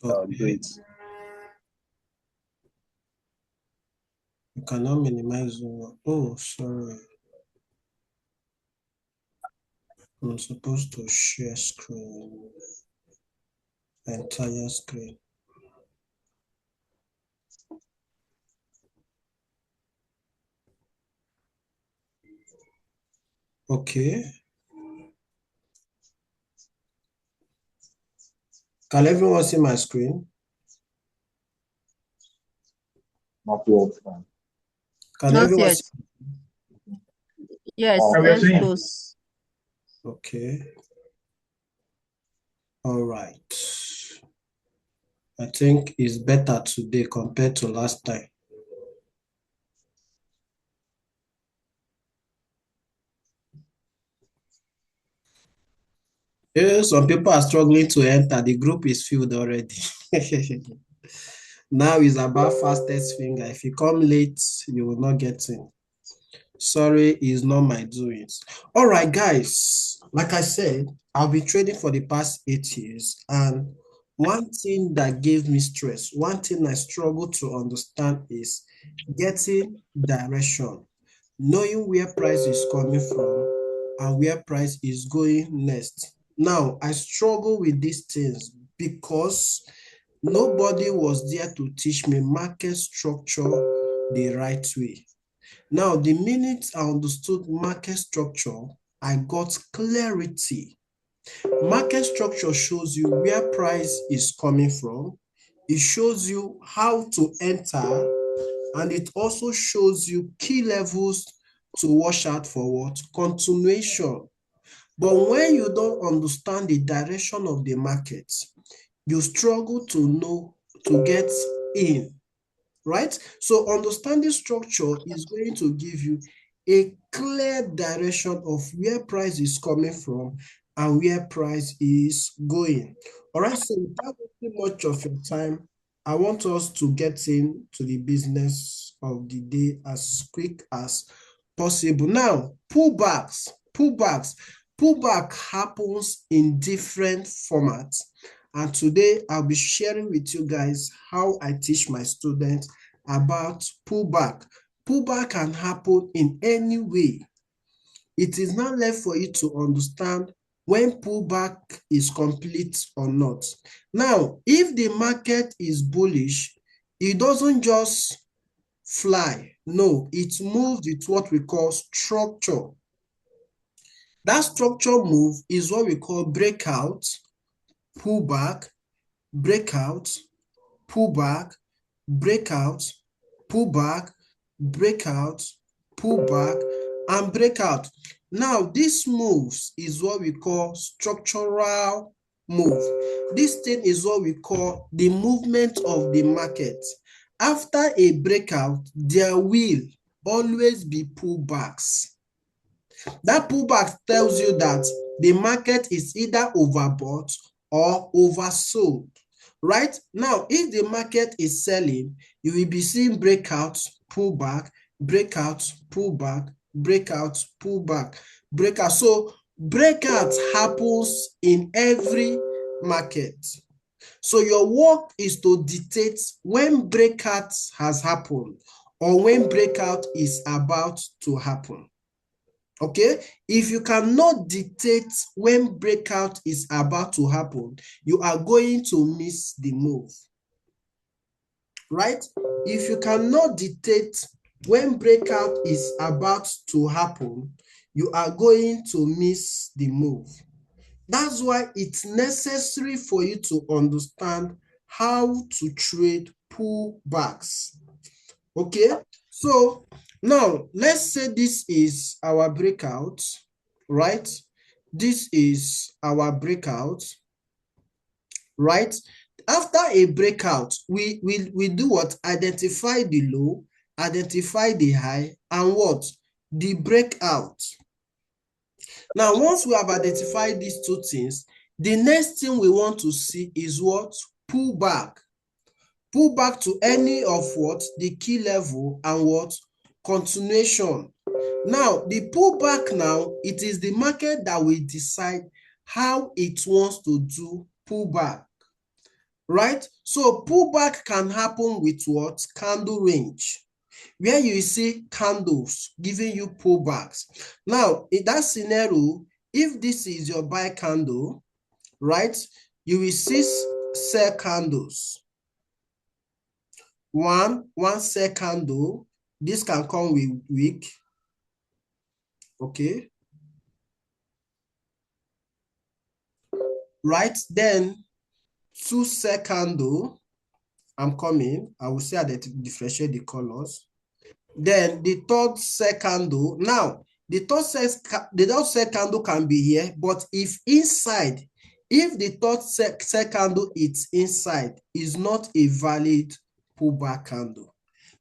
do it. You cannot minimize Zoom. Oh, sorry. I'm supposed to share screen, entire screen. Okay. Can everyone see my screen? Not yet. Can Not everyone yet. see? Yes, we are hands seeing. close. Okay. All right. I think it's better today compared to last time. Yeah, some people are struggling to enter. The group is filled already. Now is about fastest finger. If you come late, you will not get in. Sorry, it's not my doings. All right, guys. Like I said, I've been trading for the past 8 years, and one thing that gave me stress, one thing I struggle to understand is getting direction, knowing where price is coming from and where price is going next. Now, I struggle with these things because nobody was there to teach me market structure the right way. Now, the minute I understood market structure, I got clarity. Market structure shows you where price is coming from. It shows you how to enter, and it also shows you key levels to watch out for what? Continuation. But when you don't understand the direction of the market, you struggle to know to get in, right? So understanding structure is going to give you a clear direction of where price is coming from and where price is going. All right, so without wasting much of your time, I want us to get into the business of the day as quick as possible. Now, pullback happens in different formats. And today I'll be sharing with you guys how I teach my students about pullback. Pullback can happen in any way. It is not left for you to understand when pullback is complete or not. Now, if the market is bullish, it doesn't just fly. No, it moves with what we call structure. That structure move is what we call breakout, pullback, breakout, pullback, breakout, pullback, breakout, pullback, and breakout. Now, this moves is what we call structural move. This thing is what we call the movement of the market. After a breakout, there will always be pullbacks. That pullback tells you that the market is either overbought or oversold. Right now, if the market is selling, you will be seeing breakout, pullback, breakout, pullback, breakout, pullback, breakout. So breakout happens in every market. So your work is to dictate when breakout has happened or when breakout is about to happen. Okay, if you cannot dictate when breakout is about to happen, you are going to miss the move, right? If you cannot dictate when breakout is about to happen, you are going to miss the move. That's why it's necessary for you to understand how to trade pullbacks. Okay, so now let's say this is our breakout, right? This is our breakout, right? After a breakout, we do what? Identify the low, identify the high, and what? The breakout. Now, once we have identified these two things, the next thing we want to see is what? Pullback. Pull back to any of what? The key level and what? Continuation. Now, the pullback now, it is the market that will decide how it wants to do pullback, right? So pullback can happen with what? Candle range, where you see candles giving you pullbacks. Now, in that scenario, if this is your buy candle, right, you will see sell candles. One sell candle. This can come with wick. Okay. Right, then two sell candle. I'm coming. I will say I differentiate the colors. Then the third sell candle. Now, the third sell candle can be here, but if the third sell candle is inside, is not a valid pullback candle.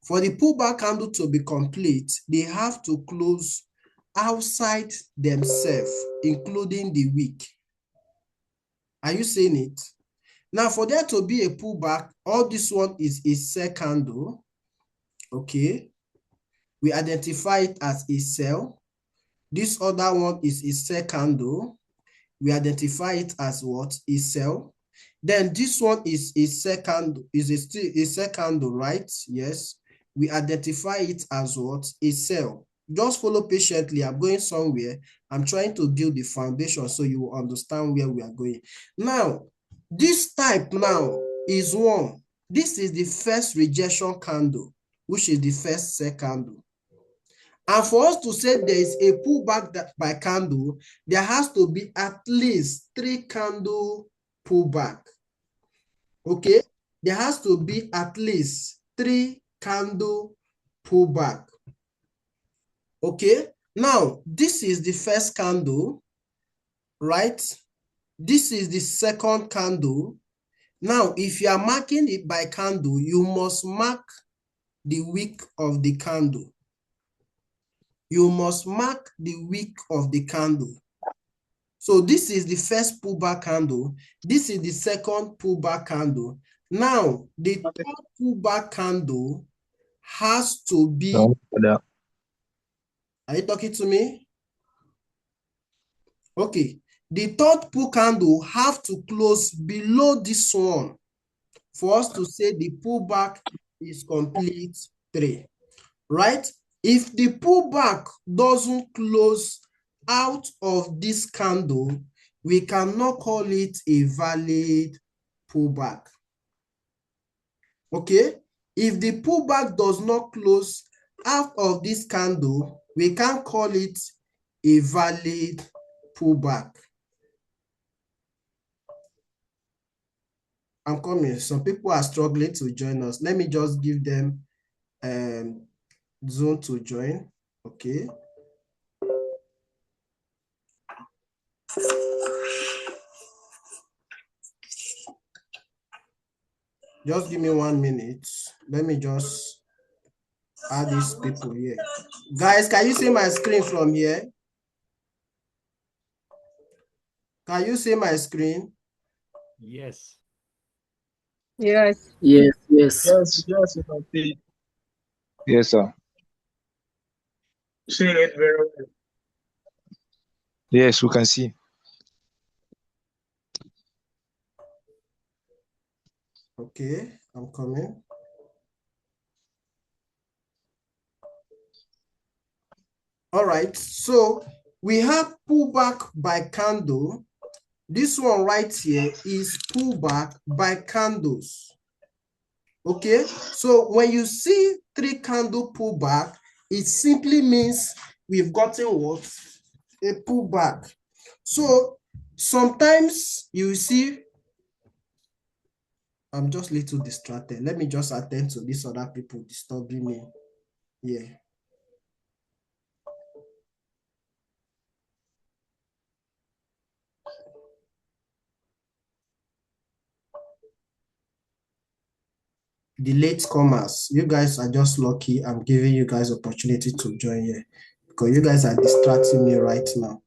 For the pullback candle to be complete, they have to close outside themselves, including the wick. Are you seeing it? Now, for there to be a pullback, all this one is a sell candle. Okay. We identify it as a sell. This other one is a sell candle. We identify it as what? A sell. Then this one is a second, still a sell candle, right? Yes. We identify it as what? A sell. Just follow patiently. I'm going somewhere. I'm trying to build the foundation so you will understand where we are going. Now, this type now is one. This is the first rejection candle, which is the first sell candle. And for us to say there is a pullback by candle, there has to be at least 3 candle pullback. Okay, there has to be at least 3 candle pullback. Okay, now this is the first candle, right? This is the second candle. Now, if you are marking it by candle, you must mark the wick of the candle. You must mark the wick of the candle. So this is the first pullback candle. This is the second pullback candle. Now, the third pullback candle has to be... No, Are you talking to me? Okay. The third pull candle have to close below this one for us to say the pullback is complete 3. Right? If the pullback doesn't close out of this candle, we cannot call it a valid pullback. Okay? If the pullback does not close out of this candle, we can't call it a valid pullback. I'm coming. Some people are struggling to join us. Let me just give them zone to join. Okay. Just give me 1 minute. Let me just add these people here. Guys, can you see my screen from here? Can you see my screen? Yes. Yes. Yes, yes. Yes, yes, you can see. Yes, sir. See it very well. Yes, we can see. Okay, I'm coming. All right, so we have pullback by candle. This one right here is pullback by candles. Okay, so when you see 3 candle pullback, it simply means we've gotten what? A pullback. So sometimes you see, I'm just a little distracted. Let me just attend to these other people disturbing me. Yeah. The latecomers, you guys are just lucky. I'm giving you guys opportunity to join here because you guys are distracting me right now.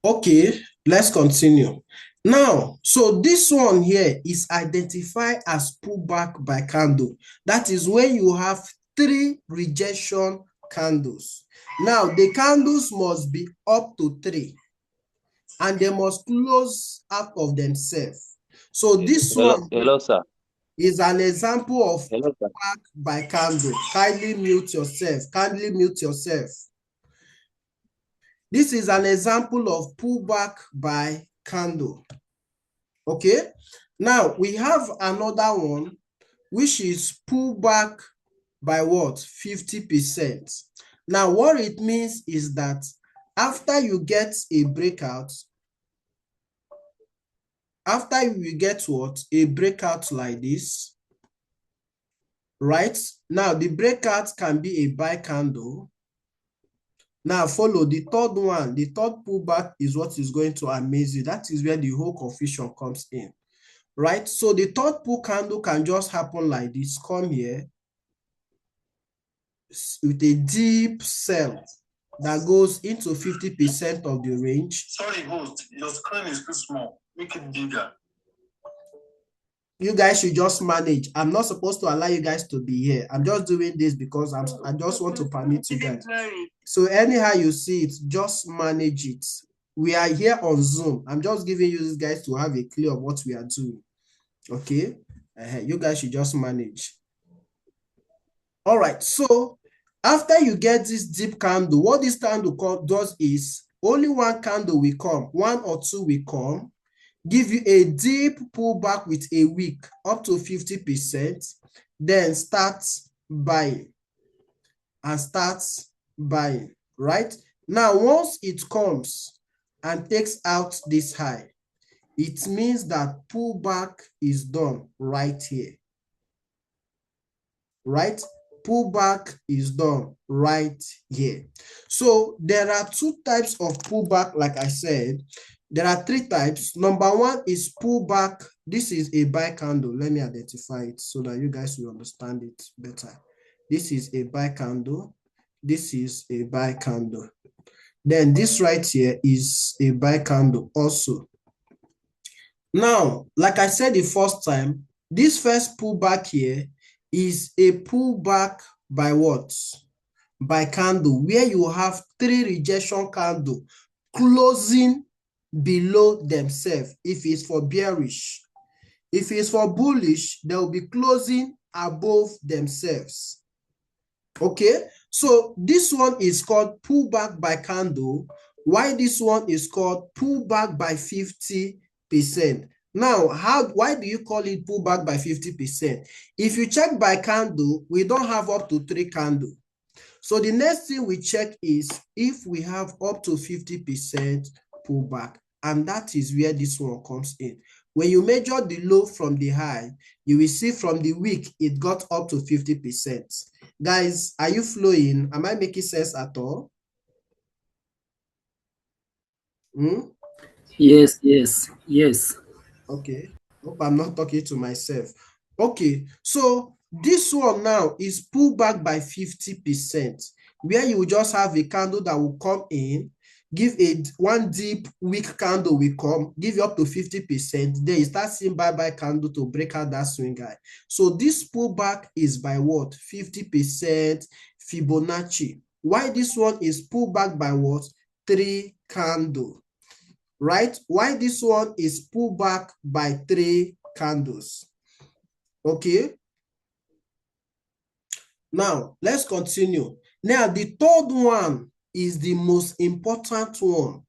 Okay, let's continue. Now, so this one here is identified as pullback by candle. That is when you have 3 rejection candles. Now, the candles must be up to 3. and they must close out of themselves. So this one Hello, sir. is an example of Hello, sir. pullback by candle. Kindly mute yourself. Kindly mute yourself. This is an example of pullback by candle. Okay. Now we have another one, which is pullback by what? 50%. Now what it means is that after you get a breakout, after you get what? A breakout like this, right? Now the breakout can be a buy candle. Now follow the third one. The third pullback is what is going to amaze you. That is where the whole confusion comes in, right? So the third pull candle can just happen like this. Come here with a deep sell that goes into 50% of the range. Sorry, host, your screen is too small. Make it bigger. You guys should just manage. I'm not supposed to allow you guys to be here. I'm just doing this because I just want to permit you guys. So anyhow you see it, just manage it. We are here on Zoom. I'm just giving you these guys to have a clue of what we are doing. Okay? You guys should just manage. All right. So after you get this deep candle, what this candle does is only one candle will come, one or two will come, give you a deep pullback with a wick up to 50%, then start buying and start buying, right? Now, once it comes and takes out this high, it means that pullback is done right here, right? Pullback is done right here. So there are two types of pullback, like I said. There are three types. Number one is pullback. This is a buy candle. Let me identify it so that you guys will understand it better. This is a buy candle. This is a buy candle. Then this right here is a buy candle also. Now, like I said the first time, this first pullback here is a pullback by what? By candle, where you have three rejection candle closing below themselves. If it's for bearish, if it's for bullish, they will be closing above themselves. Okay, so this one is called pullback by candle. Why this one is called pullback by 50%? Now, why do you call it pullback by 50%? If you check by candle, we don't have up to 3 candles. So the next thing we check is if we have up to 50% pullback, and that is where this one comes in. When you measure the low from the high, you will see from the week it got up to 50%. Guys, are you flowing? Am I making sense at all? Yes. Okay, hope I'm not talking to myself. Okay, so this one now is pullback by 50%, where you will just have a candle that will come in, give one deep weak candle will come, give you up to 50%, then you start seeing bye-bye candle to break out that swing high. So this pullback is by what? 50% Fibonacci. Why this one is pullback by what? 3 candle. Right? Why this one is pullback by 3 candles. Okay. Now, let's continue. Now, the third one is the most important one,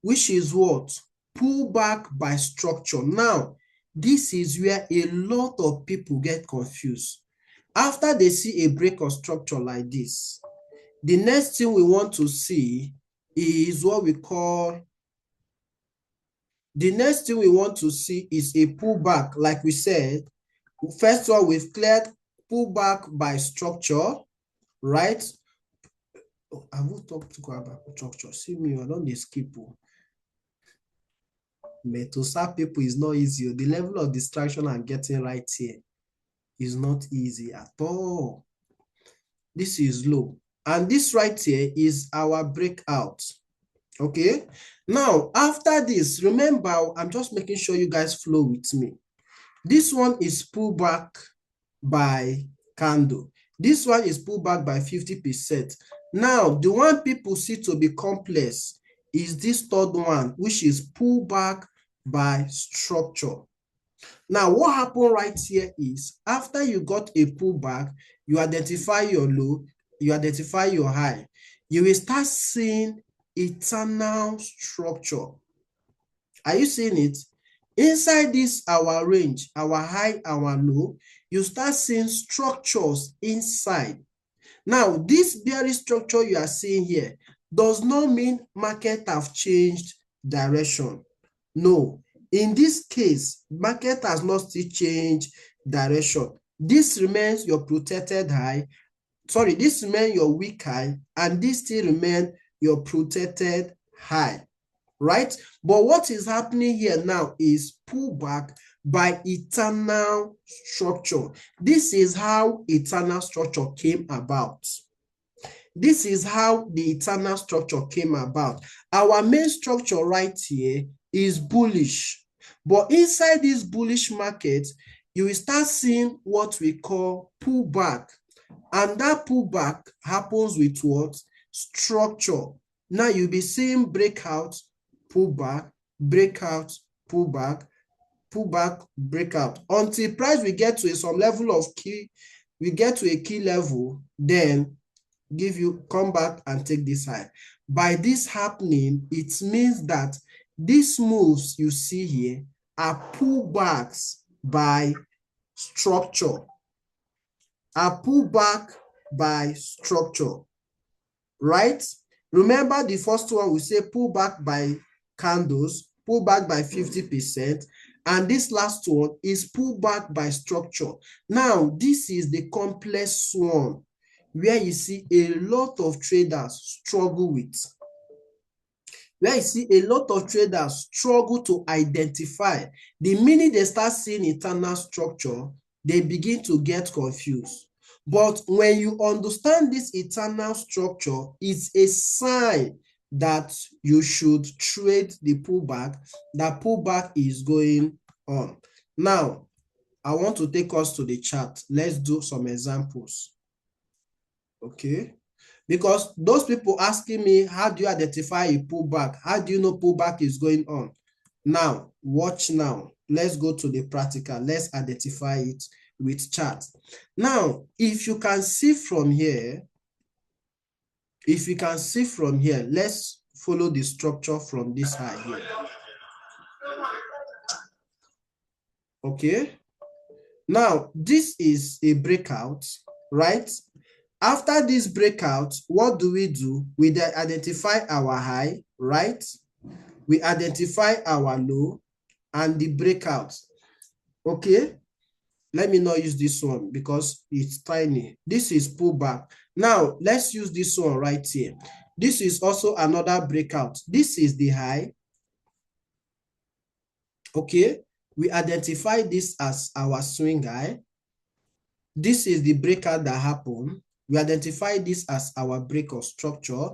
which is what? Pullback by structure. Now, this is where a lot of people get confused. After they see a break of structure like this, the next thing we want to see is what we call the next thing we want to see is a pullback. Like we said, first one, we've cleared pullback by structure, right? Oh, I will talk to go about structure. See me, I don't skip. But to serve people is not easy. The level of distraction I'm getting right here is not easy at all. This is low. And this right here is our breakout. Okay, now after this, remember, I'm just making sure you guys flow with me. This one is pullback by candle. This one is pullback by 50%. Now, the one people see to be complex is this third one, which is pullback by structure. Now, what happened right here is after you got a pullback, you identify your low, you identify your high, you will start seeing eternal structure. Are you seeing it? Inside this, our range, our high, our low, you start seeing structures inside. Now, this bearish structure you are seeing here does not mean market have changed direction. No, in this case, market has not still changed direction. This remains your protected high. Sorry, this remains your weak high, and this still remains your protected high, right? But what is happening here now is pullback by eternal structure. This is how eternal structure came about. This is how the eternal structure came about. Our main structure right here is bullish. But inside this bullish market, you will start seeing what we call pullback. And that pullback happens with what? Structure. Now you'll be seeing breakout, pullback, breakout, pullback, pullback, breakout. Until price we get to some level of key, we get to a key level, then come back and take this high. By this happening, it means that these moves you see here are pullbacks by structure. Are pullback by structure, right? Remember the first one we say pullback by candles, pullback by 50%, and this last one is pullback by structure. Now, this is the complex one where you see a lot of traders struggle with. Where you see a lot of traders struggle to identify. The minute they start seeing eternal structure, they begin to get confused. But when you understand this eternal structure, it's a sign that you should trade the pullback. That pullback is going on. Now, I want to take us to the chart. Let's do some examples. Okay, because those people asking me, how do you identify a pullback? How do you know pullback is going on? Now, watch now. Let's go to the practical. Let's identify it with chart. Now, if you can see from here, let's follow the structure from this high here. Okay. Now, this is a breakout, right? After this breakout, what do? We identify our high, right? We identify our low and the breakout. Okay, let me not use this one because it's tiny. This is pullback. Now, let's use this one right here. This is also another breakout. This is the high. Okay, we identify this as our swing high. This is the breakout that happened. We identify this as our break of structure,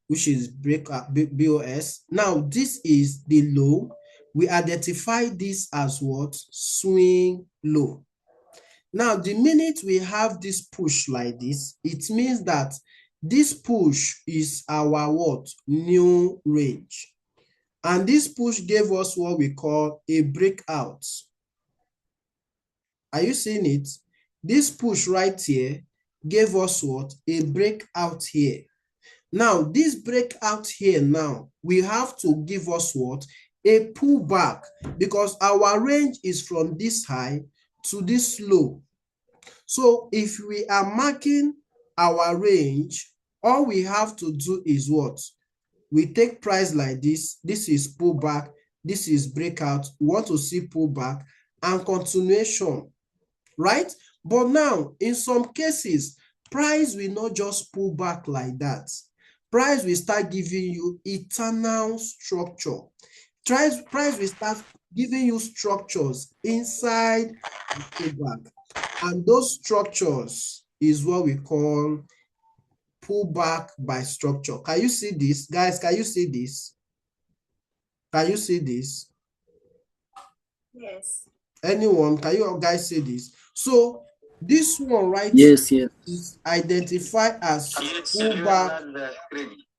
which is BOS. Now, this is the low. We identify this as what? Swing low. Now, the minute we have this push like this, it means that this push is our what? New range. And this push gave us what we call a breakout. Are you seeing it? This push right here gave us what? A breakout here. Now, this breakout here now, we have to give us what? A pullback, because our range is from this high to this low. So if we are marking our range, all we have to do is what? We take price like this. This is pullback. This is breakout. We want to see pullback and continuation, right? But now, in some cases, price will not just pull back like that. Price will start giving you eternal structure. Price will start giving you structures inside the pullback. And those structures is what we call pullback by structure. Can you see this? Guys, can you see this? Can you see this? Yes. Anyone, can you guys see this? So this one right Yes, here yes. is identified as pullback.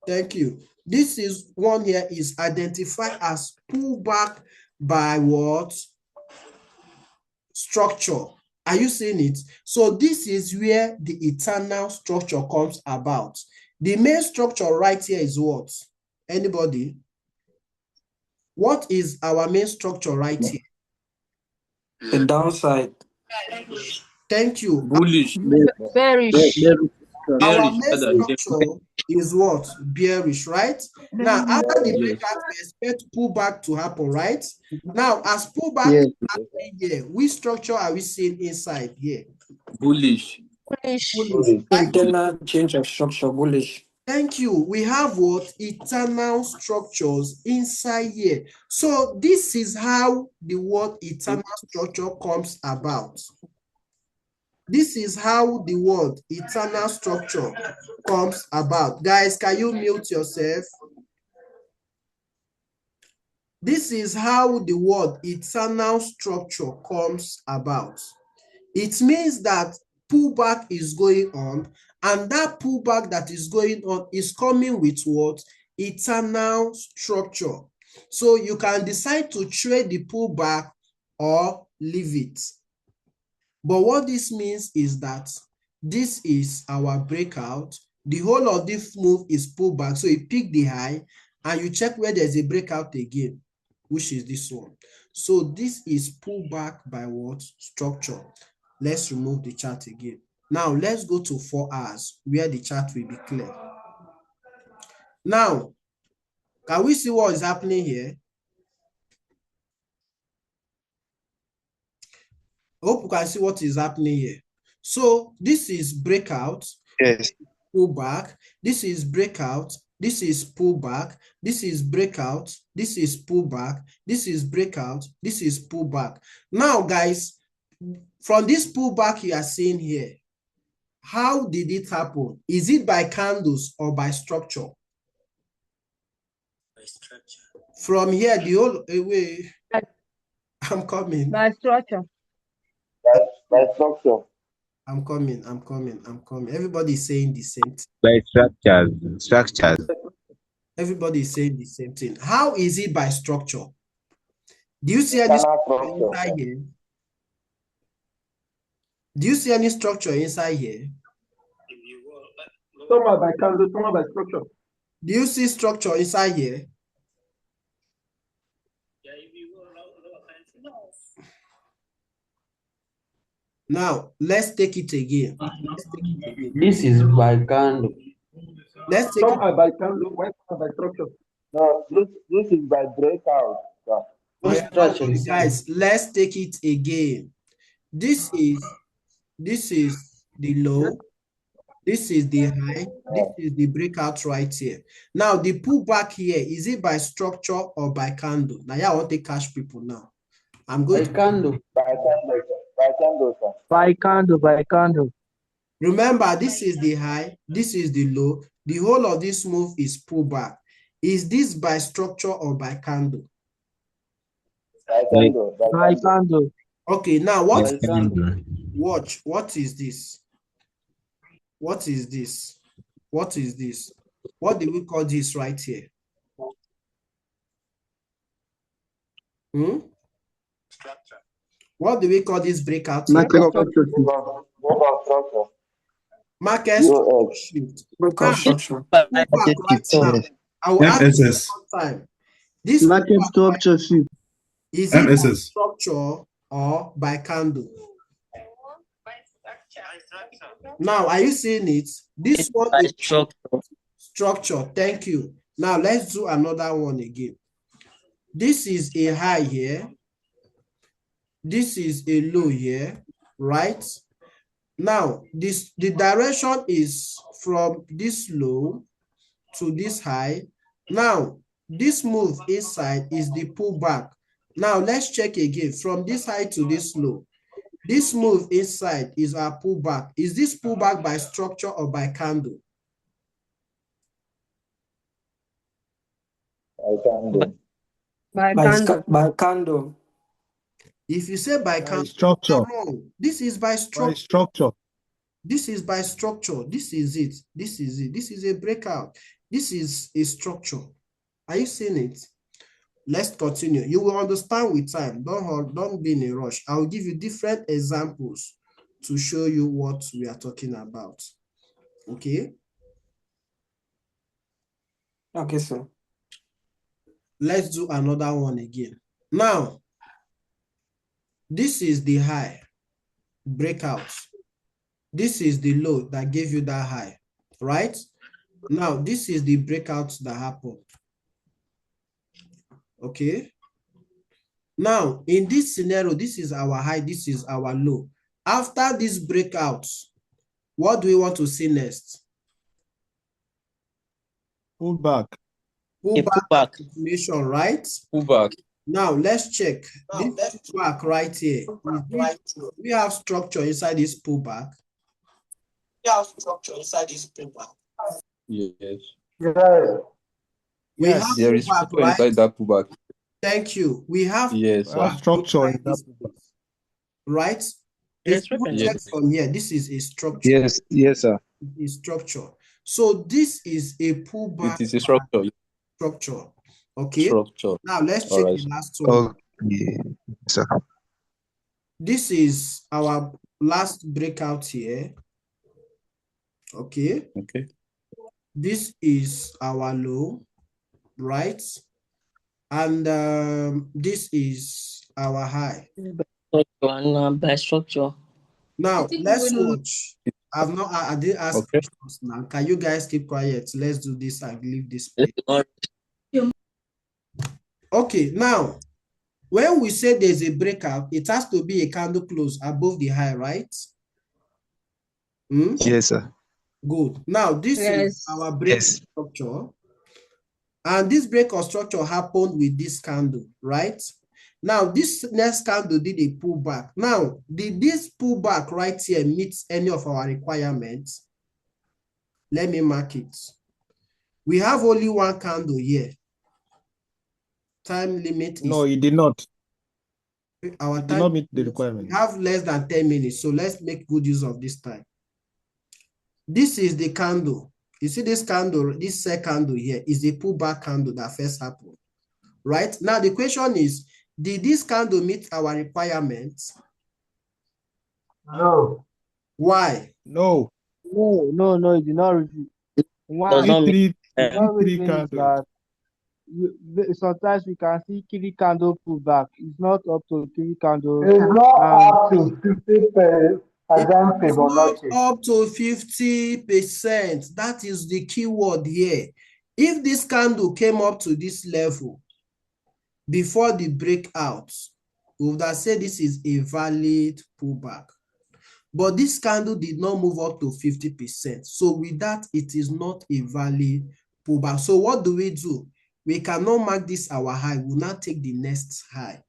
Thank you. This is one here is identified as pullback by what? Structure. Are you seeing it? So this is where the eternal structure comes about. The main structure right here is what? Anybody? What is our main structure right here? The downside. Thank you. Bullish. Bearish. Our Bearish. main structure is what? Bearish, right? Now, after the breakout, we expect pullback to happen, right? Now, as pullback is happening here, which structure are we seeing inside here? Bullish. Bullish. Right? Internal change of structure, bullish. Thank you. We have what? Eternal structures inside here. So this is how the word eternal structure comes about. This is how the word eternal structure comes about. Guys, can you mute yourself? This is how the word eternal structure comes about. It means that pullback is going on, and that pullback that is going on is coming with what? Eternal structure. So you can decide to trade the pullback or leave it. But what this means is that this is our breakout. The whole of this move is pullback. So you pick the high and you check where there's a breakout again, which is this one. So this is pullback by what? Structure. Let's remove the chart again. Now let's go to 4 hours where the chart will be clear. Now, can we see what is happening here? Hope you can see what is happening here. So this is breakout. Yes. Pullback. This is breakout. This is pullback. This is breakout. This is pullback. This is breakout. This is pullback. Now, guys, from this pullback you are seeing here, how did it happen? Is it by candles or by structure? By structure. From here, the whole way. I'm coming. By structure. By structure. I'm coming. Everybody is saying the same thing. By structures. Everybody is saying the same thing. How is it by structure? Do you see any structure inside here? Do you see any structure inside here? Some are by candle, some are by structure. Do you see structure inside here? Now, let's take it again. This is by candle. Let's take Some are by candle, some are by structure. No, this is by breakout. Guys, let's take it again. This is the low. This is the high. This is the breakout right here. Now, the pullback here, is it by structure or by candle? Now, I want to catch people now. I'm going by candle. By candle. By candle. Remember, this is the high. This is the low. The whole of this move is pullback. Is this by structure or by candle? By candle. Okay, now what? Watch. What is this? What is this? What is this? What do we call this right here? Structure. What do we call this breakout here? Market shift. Breakout structure. Right now, I will ask you one time. This market structure shift. Is it by structure or by candle? Now, are you seeing it? This one is structure. Thank you. Now, let's do another one again. This is a high here. This is a low here, right? Now, the direction is from this low to this high. Now, this move inside is the pullback. Now, let's check again from this high to this low. This move inside is our pullback. Is this pullback by structure or by candle? By candle. By candle. If you say by candle, structure. wrong. This is by structure. Structure. This is by structure. This is it. This is it. This is a breakout. This is a structure. Are you seeing it? Let's continue. You will understand with time. Don't be in a rush. I'll give you different examples to show you what we are talking about. Okay? Okay, sir. Let's do another one again. Now, this is the high, breakout. This is the low that gave you that high, right? Now, this is the breakout that happened. Okay? Now, in this scenario, this is our high, this is our low. After this breakout, what do we want to see next? Pull back. Pullback confirmation, right? Pullback. Now, let's check. This pullback right here. We have structure inside this pullback. Yes. We have There is pullback, structure right? inside that pullback. Thank you. We have Yes, We have structure in that pullback. right? If you check from here, this is a structure. Yes, yes, sir. A structure. So this is a pullback It is a structure. structure. Okay. Structure. Now let's check the last one. Okay, sir. This is our last breakout here. Okay. Okay. This is our low, right? And this is our high. By structure. Now let's watch. I didn't ask questions now. Can you guys keep quiet? Let's do this and leave this place. Okay, now when we say there's a breakout, it has to be a candle close above the high, right? Yes, sir. Good. Now this is our break structure. And this break of structure happened with this candle, right? Now, this next candle did a pullback. Now, did this pullback right here meet any of our requirements? Let me mark it. We have only one candle here. Time limit is... No, it did not. Our it time did not meet the requirement. We have less than 10 minutes, so let's make good use of this time. This is the candle. You see this candle, this second candle here is the pullback candle that first happened, right? Now, the question is, did this candle meet our requirements? No. Why? No. No, it did not repeat. Three candles. That sometimes we can see three candle pullback. It's not up to three candles. It's not up to 50%. It's not up to 50%. That is the key word here. If this candle came up to this level before the breakout, we would have said this is a valid pullback. But this candle did not move up to 50%. So with that, it is not a valid pullback. So what do? We cannot mark this our high. We'll not take the next high.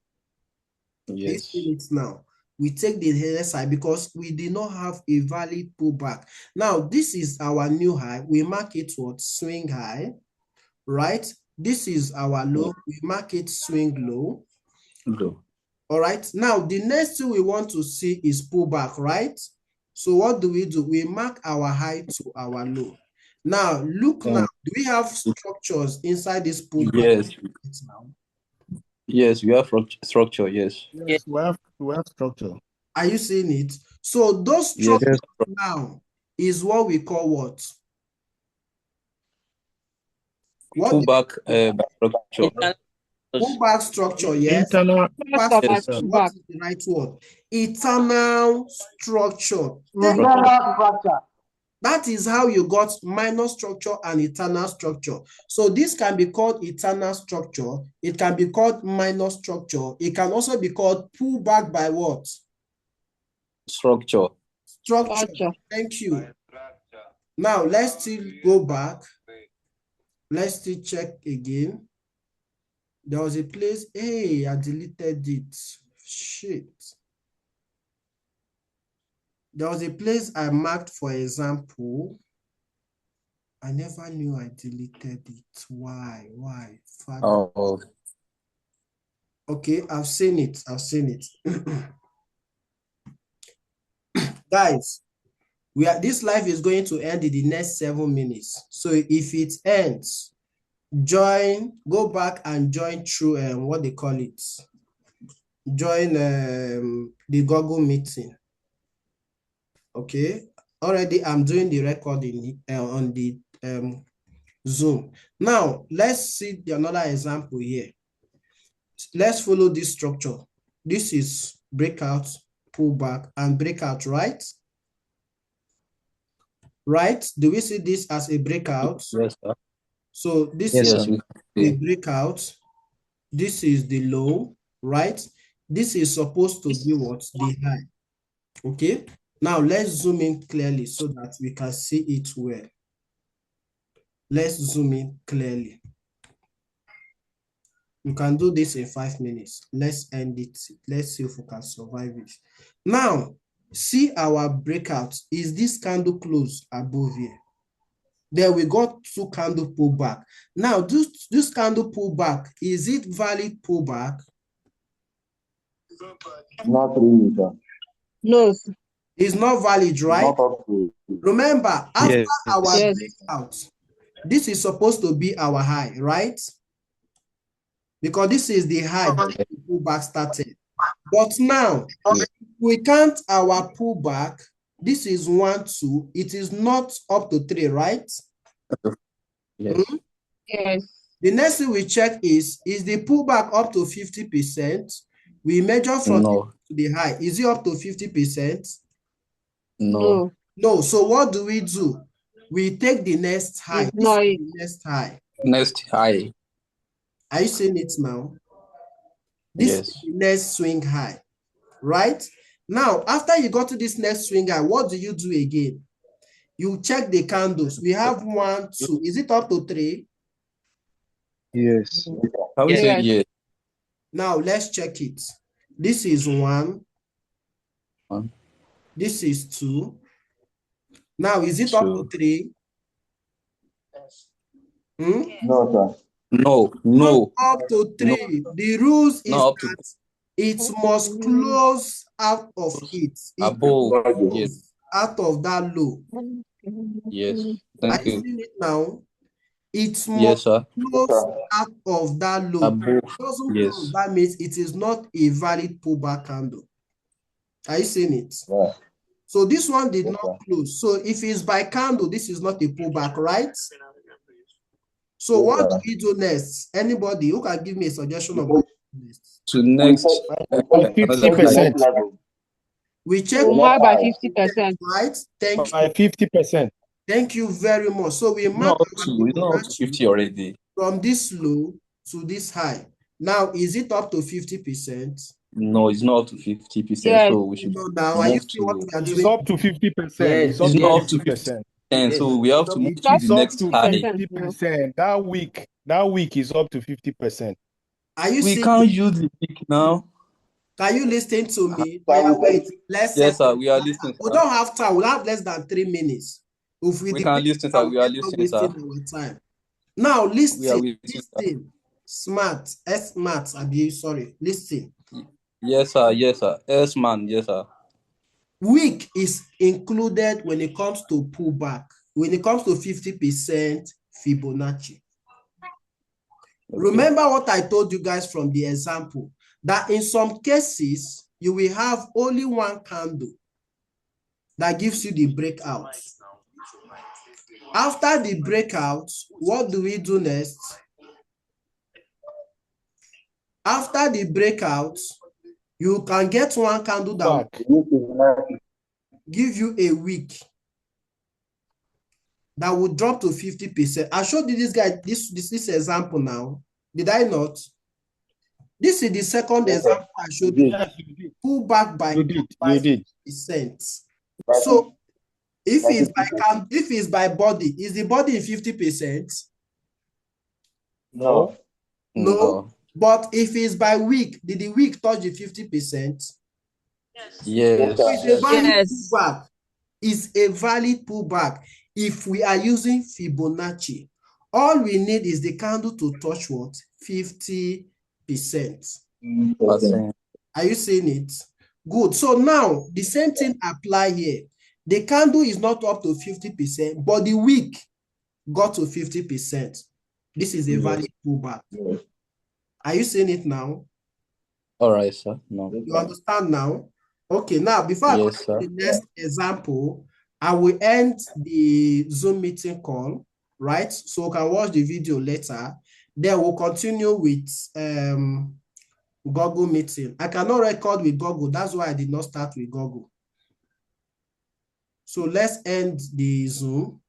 Yes. It's now. We take the next high because we did not have a valid pullback. Now, this is our new high. We mark it what? Swing high, right? This is our low. We mark it swing low. All right. Now, the next thing we want to see is pullback, right? So what do? We mark our high to our low. Now, look now. Do we have structures inside this pullback? Yes. Yes, we have structure, yes. Yes, we have structure. Are you seeing it? So those structures now is what we call what? Pullback structure. Pullback structure, yes. Internal. What is the right word? Eternal structure. That is how you got minor structure and eternal structure. So this can be called eternal structure. It can be called minor structure. It can also be called pullback by what? Structure. Structure. Thank you. Now let's still go back. Let's still check again. There was a place. Hey, I deleted it. Shit. There was a place I marked, for example. I never knew I deleted it. Why? Father. Oh. Okay, I've seen it. Guys, This live is going to end in the next 7 minutes. So if it ends, go back and join through what they call it. Join the Google meeting. Okay. Already I'm doing the recording on the Zoom. Now let's see another example here. Let's follow this structure. This is breakout, pullback, and breakout, right? Right? Do we see this as a breakout? Yes, sir. So this Yes, is sir. the breakout. This is the low, right? This is supposed to be what? The high. Okay. Now let's zoom in clearly so that we can see it well. Let's zoom in clearly. You can do this in 5 minutes. Let's end it. Let's see if we can survive it. Now, see our breakout. Is this candle close above here? There we got 2 candle pullback. Now, this candle pullback, is it valid pullback? Not really, sir. No. It's not valid, right? Not up to. Remember, after our Yes. breakout, this is supposed to be our high, right? Because this is the high that the pullback started. But now, if we count our pullback, this is 1, 2. It is not up to 3, right? Yes. Yes. The next thing we check is the pullback up to 50%? We measure from No. the high. Is it up to 50%? No. No. So what do? We take the next high. It's not it. The next high. Next high. Are you seeing it now? This is the next swing high, right? Now, after you got to this next swing high, what do you do again? You check the candles. We have 1, 2. Is it up to 3? Yes. How is it? Yes. Now, let's check it. This is 1. 1. This is 2. Now, is it up to 3? No, sir. No. Not up to 3. No. The rules is that it must close out of it. Above. Yes. Out of that low. Yes. Thank you. Are you seeing it now? It Yes, sir. close out of that low. Above. Doesn't Yes. That means it is not a valid pullback candle. Are you seeing it? Yeah. So this one did not close. So if it's by candle, this is not a pullback, right? So what do we do next? Anybody who can give me a suggestion of what next? To next 50%. We check More by 50%. right? Thank By you. 50%. Thank you very much. So we mark it's not up to 50 already. from this low to this high. Now, is it up to 50%? No, it's not up to 50%. Yes. So we should now, are you see what we are It's doing? up to 50%. Yes. It's not up to 50%. 50%. So we have to move to It's the up next to high. 50%. That week is up to 50%. Are you We seeing can't it? use the peak now. Can you listen to me? Wait. Let's Yes, sir. We are listening. We don't have time. We have less than 3 minutes. If We can listen, sir. We are listening, sir. Our time. Now, listen. We are listening, Smart. Smart. Sorry. Listen. Yes, sir. Yes, sir. Yes, man. Yes, sir. Week is included when it comes to pullback. When it comes to 50% Fibonacci. Okay. Remember what I told you guys from the example, that in some cases, you will have only 1 candle that gives you the breakout. After the breakout, what do we do next? After the breakout, you can get 1 candle that will give you a week that would drop to 50%. I showed you this guy, this example now. Did I not? This is the second example I showed you. Pull back by 50%. So if it's by body, is the body in 50%? No. No. But if it's by week, did the week touch the 50%? Yes. It's a valid pullback. It's a valid pullback. If we are using Fibonacci, all we need is the candle to touch what? 50%. Are you seeing it? Good. So now the same thing apply here. The candle is not up to 50%, but the wick got to 50%. This is a Yes. valid pullback. Yes. Are you seeing it now? All right, sir. No. You understand now? Okay, now before I go Yes, to sir. the next example, I will end the Zoom meeting call, right? So you can watch the video later. Then we'll continue with Google meeting. I cannot record with Google. That's why I did not start with Google. So let's end the Zoom.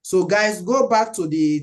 So guys, go back to the